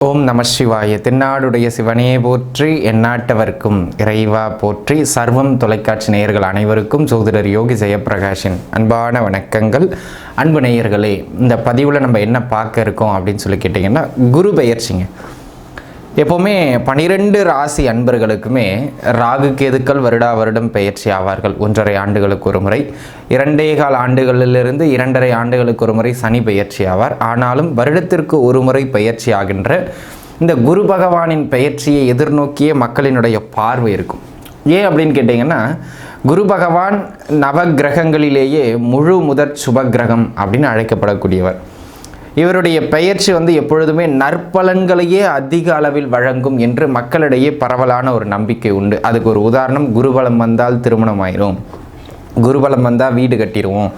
ஓம் நம சிவாய. தென்னாடுடைய சிவனே போற்றி, எந்நாட்டவர்க்கும் இறைவா போற்றி. சர்வம் தொலைக்காட்சி நேயர்கள் அனைவருக்கும் ஜோதிடர் யோகி ஜெயப்பிரகாஷின் அன்பான வணக்கங்கள். அன்பு நேயர்களே, இந்த பதிவில் நம்ம என்ன பார்க்க இருக்கோம் அப்படின்னு சொல்லி கேட்டிங்கன்னா, குரு பெயர்ச்சிங்க. எப்போவுமே 12 ராசி அன்பர்களுக்குமே ராகு கேதுக்கள் வருடம் பெயர்ச்சி ஆவார்கள். 1.5 ஆண்டுகளுக்கு ஒரு முறை, 2.25 ஆண்டுகளிலிருந்து 2.5 ஆண்டுகளுக்கு ஒரு முறை சனி பெயர்ச்சி ஆவார். ஆனாலும் வருடத்திற்கு ஒரு முறை பெயர்ச்சி ஆகின்ற இந்த குரு பகவானின் பெயர்ச்சியை எதிர்நோக்கிய மக்களினுடைய பார்வை இருக்கும். ஏன் அப்படின்னு கேட்டிங்கன்னா, குரு பகவான் நவகிரகங்களிலேயே முழு முதற் சுபகிரகம் அப்படின்னு அழைக்கப்படக்கூடியவர். இவருடைய பெயர்ச்சி எப்பொழுதுமே நற்பலன்களையே அதிக அளவில் வழங்கும் என்று மக்களிடையே பரவலான ஒரு நம்பிக்கை உண்டு. அதுக்கு ஒரு உதாரணம், குருபலம் வந்தால் திருமணம் ஆயிரும், குருபலம் வந்தால் வீடு கட்டிடுவோம்,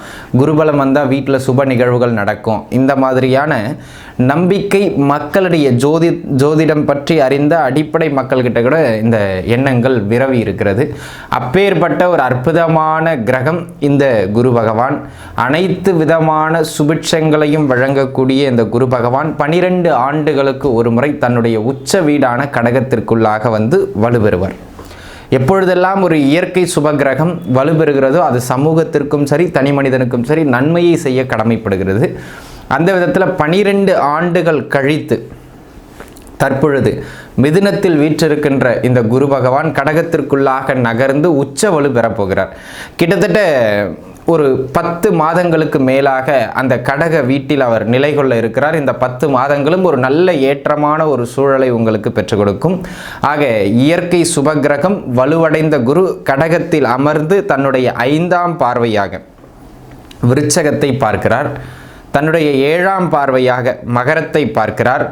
குருபலம் வந்தால் வீட்டில் சுப நிகழ்வுகள் நடக்கும். இந்த மாதிரியான நம்பிக்கை மக்களுடைய ஜோதிடம் பற்றி அறிந்த அடிப்படை மக்கள்கிட்ட கூட இந்த எண்ணங்கள் விரவி இருக்கிறது. அப்பேற்பட்ட ஒரு அற்புதமான கிரகம் இந்த குரு பகவான். அனைத்து விதமான சுபிட்சங்களையும் வழங்கக்கூடிய இந்த குரு பகவான் 12 ஆண்டுகளுக்கு ஒரு முறை தன்னுடைய உச்ச வீடான கடகத்திற்குள்ளாக வலுப்பெறுவார். எப்பொழுதெல்லாம் ஒரு இயற்கை சுபகிரகம் வலுப்பெறுகிறதோ அது சமூகத்திற்கும் சரி, தனி மனிதனுக்கும் சரி நன்மையை செய்ய கடமைப்படுகிறது. அந்த விதத்தில் 12 ஆண்டுகள் கழித்து தற்பொழுது மிதுனத்தில் வீற்றிருக்கின்ற இந்த குரு பகவான் கடகத்திற்குள்ளாக நகர்ந்து உச்ச வலு பெறப்போகிறார். கிட்டத்தட்ட ஒரு 10 மாதங்களுக்கு மேலாக அந்த கடக வீட்டில் அவர் நிலை கொள்ள இருக்கிறார். இந்த 10 மாதங்களும் ஒரு நல்ல ஏற்றமான ஒரு சூழலை உங்களுக்கு பெற்றுக் கொடுக்கும். ஆக இயற்கை சுபகிரகம் வலுவடைந்த குரு கடகத்தில் அமர்ந்து தன்னுடைய 5ஆம் பார்வையாக விருச்சகத்தை பார்க்கிறார், தன்னுடைய 7ஆம் பார்வையாக மகரத்தை பார்க்கிறார்,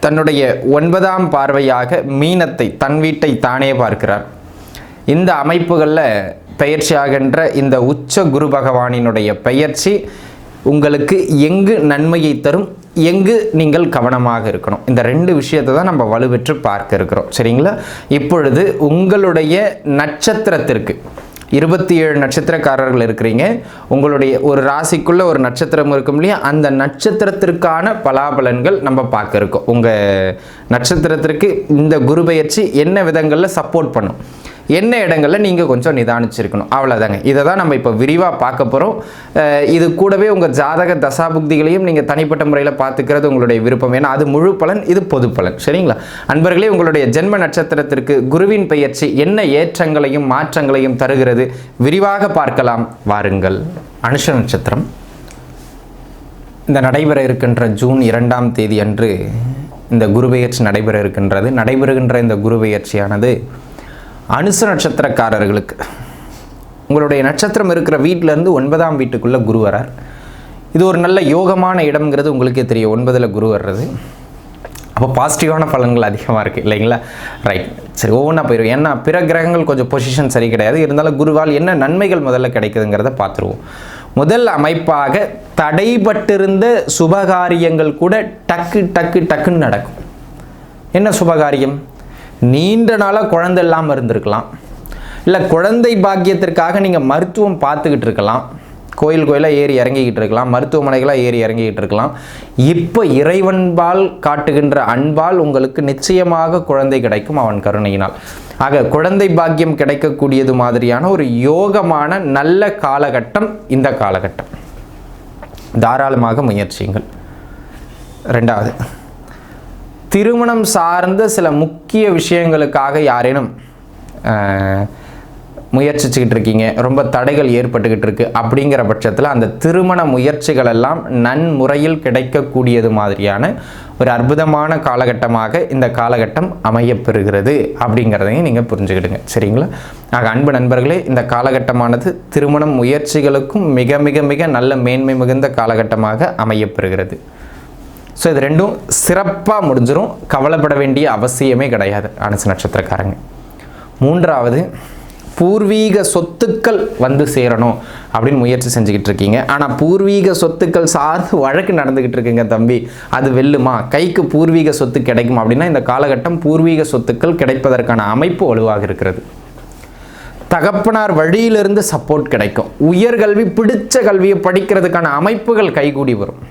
தன்னுடைய 9ஆம் பார்வையாக மீனத்தை, தன் வீட்டை தானே பார்க்கிறார். இந்த அமைப்புகளில் பெயர்ச்சியாகின்ற இந்த உச்ச குரு பகவானினுடைய பெயர்ச்சி உங்களுக்கு எங்கு நன்மையை தரும், எங்கு நீங்கள் கவனமாக இருக்கணும், இந்த 2 விஷயத்தை தான் நம்ம வலுப்பெற்று பார்க்க இருக்கிறோம். சரிங்களா? இப்பொழுது உங்களுடைய நட்சத்திரத்திற்கு 27 நட்சத்திரக்காரர்கள் இருக்கிறீங்க. உங்களுடைய ஒரு ராசிக்குள்ள ஒரு நட்சத்திரம் இருக்கும் இல்லையா, அந்த நட்சத்திரத்திற்கான பலாபலன்கள் நம்ம பார்க்க இருக்கோம். உங்கள் நட்சத்திரத்திற்கு இந்த குரு பெயர்ச்சி என்ன விதங்களில் சப்போர்ட் பண்ணும், என்ன இடங்களில் நீங்கள் கொஞ்சம் நிதானிச்சிருக்கணும், அவ்வளோதாங்க. இதை தான் நம்ம இப்போ விரிவாக பார்க்க போகிறோம். இது கூடவே உங்கள் ஜாதக தசாபுக்திகளையும் நீங்கள் தனிப்பட்ட முறையில் பார்த்துக்கிறது உங்களுடைய விருப்பம். ஏன்னா அது முழு பலன், இது பொது பலன். சரிங்களா அன்பர்களே? உங்களுடைய ஜென்ம நட்சத்திரத்திற்கு குருவின் பெயர்ச்சி என்ன ஏற்றங்களையும் மாற்றங்களையும் தருகிறது விரிவாக பார்க்கலாம். வாருங்கள். அனுஷ நட்சத்திரம் இந்த நடைபெற இருக்கின்ற ஜூன் 2ஆம் தேதி அன்று இந்த குரு பெயர்ச்சி நடைபெற இருக்கின்றது. நடைபெறுகின்ற இந்த குரு பெயர்ச்சியானது அனுச நட்சத்திரக்காரர்களுக்கு உங்களுடைய நட்சத்திரம் இருக்கிற வீட்டிலேருந்து 9ஆம் வீட்டுக்குள்ளே குரு வரார். இது ஒரு நல்ல யோகமான இடம்ங்கிறது உங்களுக்கே தெரியும். 9ல் குரு வர்றது அப்போ பாசிட்டிவான பலன்கள் அதிகமாக இருக்குது இல்லைங்களா? ரைட், சரி, ஒவ்வொன்றா போயிடும். ஏன்னா பிற கிரகங்கள் கொஞ்சம் பொசிஷன் சரி கிடையாது. இருந்தாலும் குருவால் என்ன நன்மைகள் முதல்ல கிடைக்குதுங்கிறத பார்த்துருவோம். முதல் அமைப்பாக தடைபட்டிருந்த சுபகாரியங்கள் கூட டக்குன்னு நடக்கும். என்ன சுபகாரியம்? நீண்ட நாளாக குழந்தை இல்லாமல் இருந்திருக்கலாம், இல்லை குழந்தை பாக்கியத்திற்காக நீங்கள் மருத்துவம் பார்த்துக்கிட்டு இருக்கலாம், கோயிலாக ஏறி இறங்கிக்கிட்டு இருக்கலாம், மருத்துவமனைகளாக ஏறி இறங்கிக்கிட்டு இருக்கலாம். இப்போ இறைவன்பால் காட்டுகின்ற அன்பால் உங்களுக்கு நிச்சயமாக குழந்தை கிடைக்கும் அவன் கருணையினால். ஆக குழந்தை பாக்கியம் கிடைக்கக்கூடியது மாதிரியான ஒரு யோகமான நல்ல காலகட்டம் இந்த காலகட்டம். தாராளமாக முயற்சியுங்கள். 2வது, திருமணம் சார்ந்த சில முக்கிய விஷயங்களுக்காக யாரேனும் முயற்சிச்சுக்கிட்டு இருக்கீங்க, ரொம்ப தடைகள் ஏற்பட்டுக்கிட்டு இருக்கு அப்படிங்கிற பட்சத்தில் அந்த திருமண முயற்சிகள் எல்லாம் நன்முறையில் கிடைக்கக்கூடியது மாதிரியான ஒரு அற்புதமான காலகட்டமாக இந்த காலகட்டம் அமையப்பெறுகிறது அப்படிங்கிறதையும் நீங்கள் புரிஞ்சுக்கிடுங்க. சரிங்களா? ஆக அன்பு நண்பர்களே, இந்த காலகட்டமானது திருமண முயற்சிகளுக்கும் மிக மிக மிக நல்ல மேன்மை மிகுந்த காலகட்டமாக அமையப்பெறுகிறது. ஸோ இது 2ம் சிறப்பாக முடிஞ்சிடும், கவலைப்பட வேண்டிய அவசியமே கிடையாது அனுச நட்சத்திரக்காரங்க. 3வது, பூர்வீக சொத்துக்கள் சேரணும் அப்படின்னு முயற்சி செஞ்சுக்கிட்டு இருக்கீங்க. ஆனால் பூர்வீக சொத்துக்கள் சார்ந்து வழக்கு நடந்துக்கிட்டு இருக்குங்க தம்பி, அது வெல்லுமா, கைக்கு பூர்வீக சொத்து கிடைக்கும் அப்படின்னா இந்த காலகட்டம் பூர்வீக சொத்துக்கள் கிடைப்பதற்கான அமைப்பு வலுவாக இருக்கிறது. தகப்பனார் வழியிலிருந்து சப்போர்ட் கிடைக்கும். உயர்கல்வி, பிடிச்ச கல்வியை படிக்கிறதுக்கான அமைப்புகள் கைகூடி வரும்.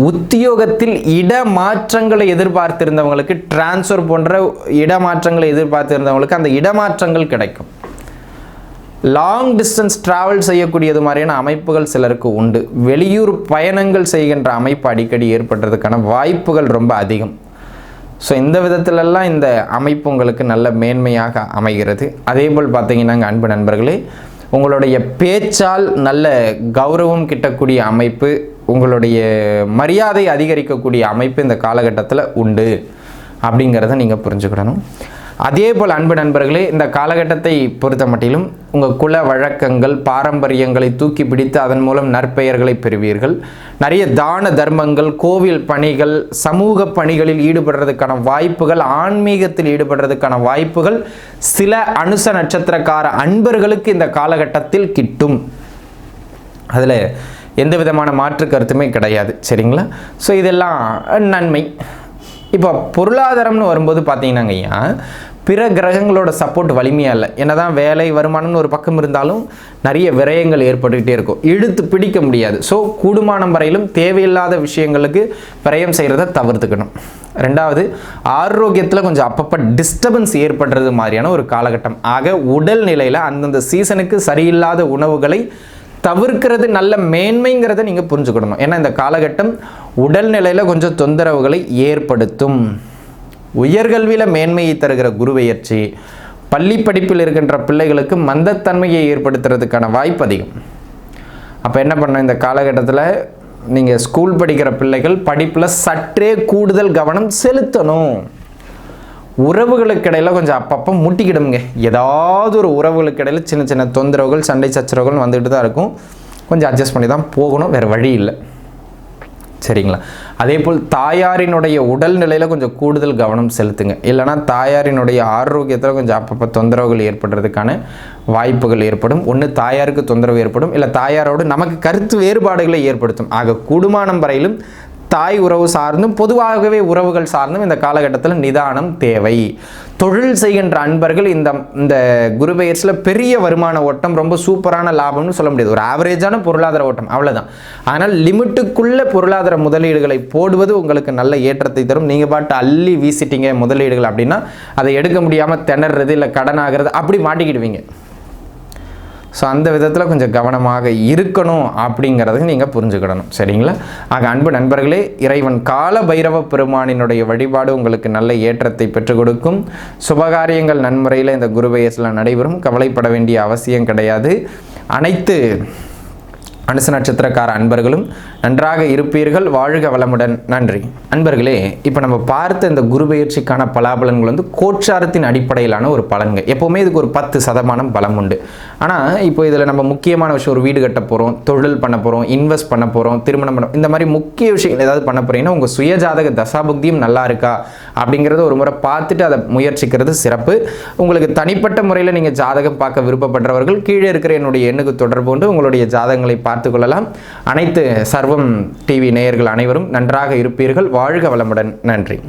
உத்தியோகத்தில் இடமாற்றங்களை எதிர்பார்த்திருந்தவங்களுக்கு, டிரான்ஸ்ஃபர் போன்ற இடமாற்றங்களை எதிர்பார்த்திருந்தவங்களுக்கு அந்த இடமாற்றங்கள் கிடைக்கும். லாங் டிஸ்டன்ஸ் டிராவல் செய்யக்கூடியது மாதிரியான அமைப்புகள் சிலருக்கு உண்டு. வெளியூர் பயணங்கள் செய்கின்ற அமைப்பு அடிக்கடி ஏற்படுறதுக்கான வாய்ப்புகள் ரொம்ப அதிகம். ஸோ இந்த விதத்திலெல்லாம் இந்த அமைப்பு உங்களுக்கு நல்ல மேன்மையாக அமைகிறது. அதே போல் பார்த்தீங்கன்னா அன்பு நண்பர்களே, உங்களுடைய பேச்சால் நல்ல கௌரவம் கிட்டக்கூடிய அமைப்பு, உங்களுடைய மரியாதை அதிகரிக்கக்கூடிய அமைப்பு இந்த காலகட்டத்தில் உண்டு அப்படிங்கிறத நீங்கள் புரிஞ்சுக்கிடணும். அதே போல் அன்பு நண்பர்களே, இந்த காலகட்டத்தை பொறுத்த மட்டிலும் உங்கள் குல வழக்கங்கள், பாரம்பரியங்களை தூக்கி பிடித்து அதன் மூலம் நற்பெயர்களை பெறுவீர்கள். நிறைய தான தர்மங்கள், கோவில் பணிகள், சமூக பணிகளில் ஈடுபடுறதுக்கான வாய்ப்புகள், ஆன்மீகத்தில் ஈடுபடுறதுக்கான வாய்ப்புகள் சில அனுச நட்சத்திரக்கார அன்பர்களுக்கு இந்த காலகட்டத்தில் கிட்டும். அதில் எந்த விதமான மாற்று கருத்துமே கிடையாது. சரிங்களா? ஸோ இதெல்லாம் நன்மை. இப்போ பொருளாதாரம்னு வரும்போது பார்த்தீங்கன்னாங்க ஐயா, பிற கிரகங்களோட சப்போர்ட் வலிமையாக இல்லை. என்னதான் வேலை வருமானம்னு ஒரு பக்கம் இருந்தாலும் நிறைய விரயங்கள் ஏற்பட்டுக்கிட்டே இருக்கும், இழுத்து பிடிக்க முடியாது. ஸோ கூடுமானம் வரையிலும் தேவையில்லாத விஷயங்களுக்கு விரயம் செய்கிறத தவிர்த்துக்கணும். ரெண்டாவது, ஆரோக்கியத்தில் கொஞ்சம் அப்பப்போ டிஸ்டர்பன்ஸ் ஏற்படுறது மாதிரியான ஒரு காலகட்டம். ஆக உடல் நிலையில் அந்தந்த சீசனுக்கு சரியில்லாத உணவுகளை தவிர்க்கிறது நல்ல மேன்மைங்கிறத நீங்கள் புரிஞ்சுக்கணும். ஏன்னா இந்த காலகட்டம் உடல்நிலையில் கொஞ்சம் தொந்தரவுகளை ஏற்படுத்தும். உயர்கல்வியில் மேன்மையை தருகிற குருபெயர்ச்சி பள்ளி படிப்பில் இருக்கின்ற பிள்ளைகளுக்கு மந்தத்தன்மையை ஏற்படுத்துறதுக்கான வாய்ப்பு அதிகம். அப்போ என்ன பண்ணணும், இந்த காலகட்டத்தில் நீங்கள் ஸ்கூல் படிக்கிற பிள்ளைகள் படிப்பில் சற்றே கூடுதல் கவனம் செலுத்தணும். உறவுகளுக்கு இடையில் கொஞ்சம் அப்பப்போ முட்டிக்கிடுங்க. ஏதாவது ஒரு உறவுகளுக்கு இடையில் சின்ன சின்ன தொந்தரவுகள், சண்டை சச்சரவுகள் வந்துட்டு தான் இருக்கும். கொஞ்சம் அட்ஜஸ்ட் பண்ணி தான் போகணும், வேறு வழி இல்லை. சரிங்களா? அதே போல் தாயாரினுடைய உடல்நிலையில் கொஞ்சம் கூடுதல் கவனம் செலுத்துங்க. இல்லைனா தாயாரினுடைய ஆரோக்கியத்தில் கொஞ்சம் அப்பப்போ தொந்தரவுகள் ஏற்படுறதுக்கான வாய்ப்புகள் ஏற்படும். ஒன்று தாயாருக்கு தொந்தரவு ஏற்படும், இல்லை தாயாரோடு நமக்கு கருத்து வேறுபாடுகளை ஏற்படுத்தும். ஆக கூடுமானம் வரையிலும் தாய் உறவு சார்ந்தும் பொதுவாகவே உறவுகள் சார்ந்தும் இந்த காலகட்டத்தில் நிதானம் தேவை. தொழில் செய்கின்ற அன்பர்கள் இந்த குருபெயர்ச்சியில் பெரிய வருமான ஓட்டம், ரொம்ப சூப்பரான லாபம்னு சொல்ல முடியாது. ஒரு ஆவரேஜான பொருளாதார ஓட்டம், அவ்வளோதான். ஆனால் லிமிட்டுக்குள்ள பொருளாதார முதலீடுகளை போடுவது உங்களுக்கு நல்ல ஏற்றத்தை தரும். நீங்கள் பாட்டு அள்ளி வீசிட்டீங்க முதலீடுகள் அப்படின்னா அதை எடுக்க முடியாமல் திணறது, இல்லை கடன் ஆகிறது, அப்படி மாட்டிக்கிடுவீங்க. ஸோ அந்த விதத்தில் கொஞ்சம் கவனமாக இருக்கணும் அப்படிங்கிறத நீங்கள் புரிஞ்சுக்கிடணும். சரிங்களா? ஆக அன்பு நண்பர்களே, இறைவன் கால பைரவ பெருமானினுடைய வழிபாடு உங்களுக்கு நல்ல ஏற்றத்தை பெற்றுக் கொடுக்கும். சுபகாரியங்கள் நன்முறையில் இந்த குருபெயர்ச்சியில் நடைபெறும். கவலைப்பட வேண்டிய அவசியம் கிடையாது. அனைத்து அனுச நட்சத்திரக்கார அன்பர்களும் நன்றாக இருப்பீர்கள். வாழ்க வளமுடன். நன்றி. அன்பர்களே, இப்போ நம்ம பார்த்த இந்த குருபெயர்ச்சிக்கான பலாபலன்கள் வந்து கோட்சாரத்தின் அடிப்படையிலான ஒரு பலன்கள். எப்போவுமே இதுக்கு ஒரு 10% பலம் உண்டு. ஆனால் இப்போ இதில் நம்ம முக்கியமான விஷயம், ஒரு வீடு கட்ட போகிறோம், தொழில் பண்ண போகிறோம், இன்வெஸ்ட் பண்ண போகிறோம், திருமணம் பண்ண, இந்த மாதிரி முக்கிய விஷயங்கள் ஏதாவது பண்ண போகிறீங்கன்னா உங்கள் சுயஜாதக தசாபுக்தியும் நல்லா இருக்கா அப்படிங்கிறத ஒரு முறை பார்த்துட்டு அதை முயற்சிக்கிறது சிறப்பு. உங்களுக்கு தனிப்பட்ட முறையில் நீங்கள் ஜாதகம் பார்க்க விருப்பப்படுறவர்கள் கீழே இருக்கிற என்னுடைய எண்ணுக்கு தொடர்பு கொண்டு உங்களுடைய ஜாதகங்களை பார்த்து கொள்ளலாம். அனைத்து சர்வம் டிவி நேயர்கள் அனைவரும் நன்றாக இருப்பீர்கள். வாழ்க வளமுடன். நன்றி.